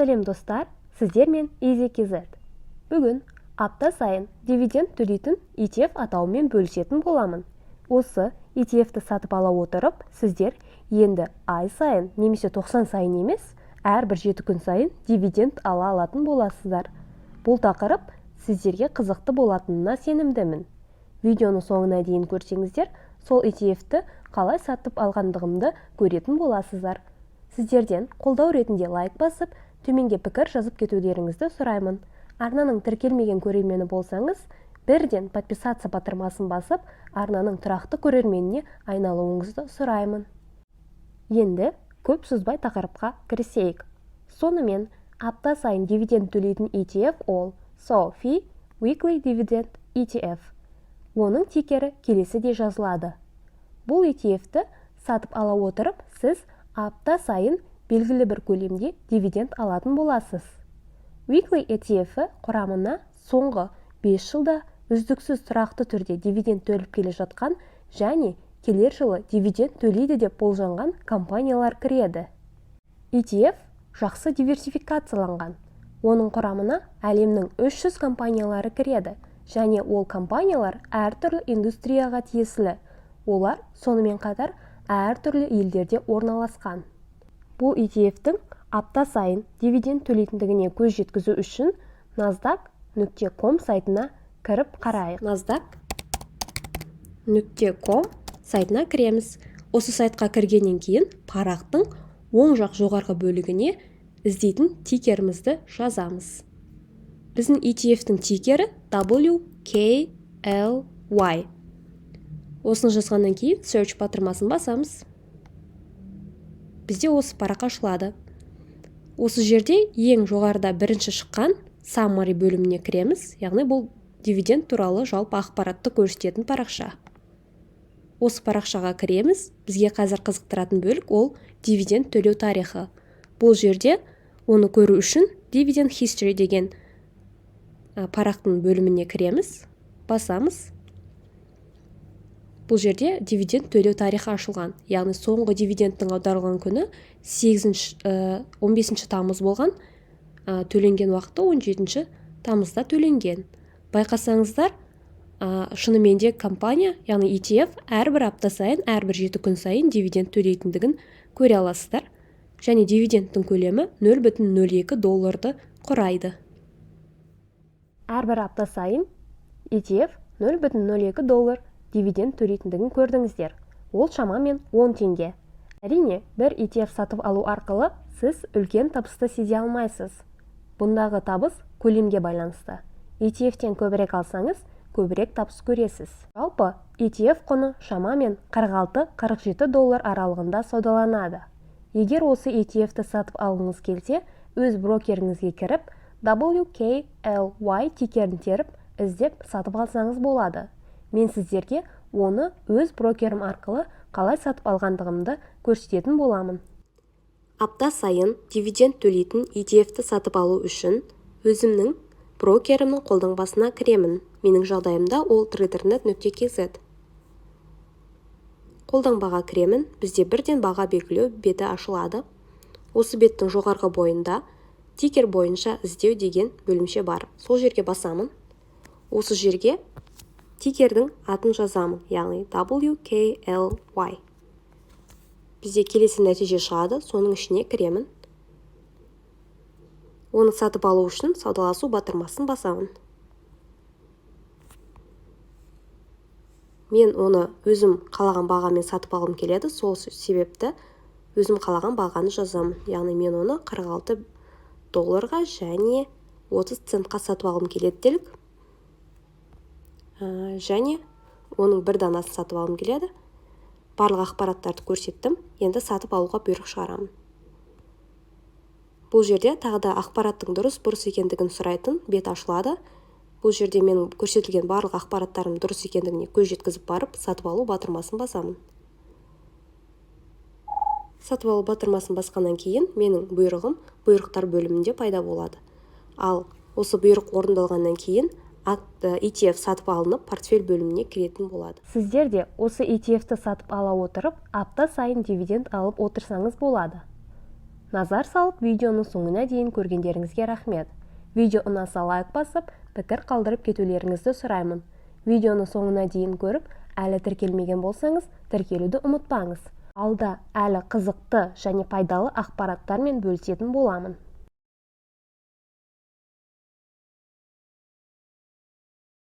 Сәлем достар, сіздермен EasyKZ. Бүгін апта сайын дивиденд төлейтін ETF атауымен бөлісетін боламын. Осы ETF-ті сатып ала отырып, сіздер енді ай сайын немесе 90 сайын емес, әрбір 7 күн сайын дивиденд ала алатын боласыздар. Бұл тақырып сіздерге қызықты болатынына сенімдімін. Видеоны соңына дейін көрсеңіздер, сол ETF-ті қалай сатып алғандығымды көретін боласыздар. Сіздерден қолдау ретінде лайк басып, төменге пікір жазып кетулеріңізді сұраймын. Арнаның тіркелмеген көрермені болсаңыз, бірден подписаться батырмасын басып, арнаның тұрақты көрерменіне айналуыңызды сұраймын. Енді көп созбай тақырыпқа кірісейік. Сонымен, апта сайын дивиденд төлейтін ETF ол SoFi Weekly Dividend ETF. Оның тикері келесідей жазылады. Бұл ETF-ті сатып ала отырып, сіз апта сайын белгілі бір көлемде дивиденд алатын боласыз. Weekly ETF-і құрамына соңғы 5 жылда үздіксіз тұрақты түрде дивиденд төліп келе жатқан және келер жылы дивиденд төлейді деп болжанған компаниялар кіреді. ETF жақсы диверсификацияланған. Оның құрамына әлемнің 300 компаниялары кіреді және ол компаниялар әртүрлі индустрияға тиесілі. Олар сонымен қатар әртүрлі елдерде орналасқан. Бұл ETF-тің апта сайын дивиденд төлейтіндігіне көз жеткізу үшін nasdaq.com сайтына кіріп қарайық. nasdaq.com сайтына кіреміз. Осы сайтқа кіргеннен кейін парақтың оң жақ жоғарғы бөлігіне іздейтін тикерімізді жазамыз. Біздің ETF-тің тикері WKLY. Осыны жазғаннан кейін search батырмасын басамыз. Бізде осы парақ ашылады. Осы жерде ең жоғарыда бірінші шыққан summary бөліміне кіреміз, яғни бұл дивиденд туралы жалпы ақпаратты көрсететін парақша. Осы парақшаға кіреміз, бізге қазір қызықтыратын бөлік ол дивиденд төлеу тарихы. Бұл жерде оны көру үшін dividend history деген парақтың бөліміне кіреміз, басамыз. Бұл жерде дивиденд төлеу тарихы ашылған. Яғни соңғы дивидендтің аударылған күні 15 тамыз болған, төленген уақыты 17 тамызда төленген. Байқасаңыздар, шынымен де компания, яғни ETF әрбір апта сайын, әрбір 7 күн сайын дивиденд төлейтіндігін көре аласыздар. Және дивидендтің көлемі $0.02 құрайды. Әрбір апта сайын ETF $0.02 дивиденд төлейтіндігін көрдіңіздер. Ол шамамен 10 теңге. Әрине, бір ETF сатып алу арқылы сіз үлкен табысты сезе алмайсыз. Бұндағы табыс көлемге байланысты. ETF-тен көбірек алсаңыз, көбірек табыс көресіз. Жалпы, ETF құны шамамен $46-47 аралығында саудаланады. Егер осы ETF-ті сатып алғыңыз келсе, өз брокеріңізге кіріп, WKLY тикерін теріп, іздеп сатып алсаңыз болады. Мен сіздерге оны өз брокерім арқылы қалай сатып алғандығымды көрсететін боламын. Апта сайын дивиденд төлейтін ETF-ті сатып алу үшін өзімнің брокерімнің қолтаңбасына кіремін. Менің жағдайымда ол tradernet.kz. Қолтаңбаға кіремін, бізде бірден баға белгілеу беті ашылады. Осы беттің жоғарғы бойында тикер бойынша іздеу деген бөлімше бар. Сол жерге басамын. Осы жерге тикердің атын жазамын, яғни WKLY. Бізде келесі нәтиже шығады, соның ішіне кіремін. Оны сатып алу үшін саудаласу батырмасын басамын. Мен оны өзім қалаған бағамен сатып алғым келеді, сол себепті өзім қалаған бағаны жазамын. Яғни мен оны $46 және 30 центқа сатып алғым келеді делік. Және оның бір данасын сатып алғым келеді. Барлық ақпараттарды көрсеттім. Енді сатып алуға бұйрық шығарамын. Бұл жерде тағы да ақпараттың дұрыс екендігін сұрайтын бет ашылады. Бұл жерде менің көрсетілген барлық ақпараттарым дұрыс екендігіне көз жеткізіп барып, сатып алу батырмасын басамын. Сатып алу батырмасын басқаннан кейін менің бұйрығым бұйрықтар бөлімінде пайда болады. Ал осы бұйрық орындалғаннан кейін ETF сатып алынып, портфель бөліміне кіретін болады. Сіздер де осы ETF-ті сатып ала отырып, апта сайын дивиденд алып отырсаңыз болады. Назар салып, видеоның соңына дейін көргендеріңізге рахмет. Видео ұнаса лайк басып, пікір қалдырып кетулеріңізді сұраймын. Видеоны соңына дейін көріп, әлі тіркелмеген болсаңыз, тіркелуді ұмытпаңыз. Алда әлі қызықты және пайдалы ақпараттармен бөлісетін боламын.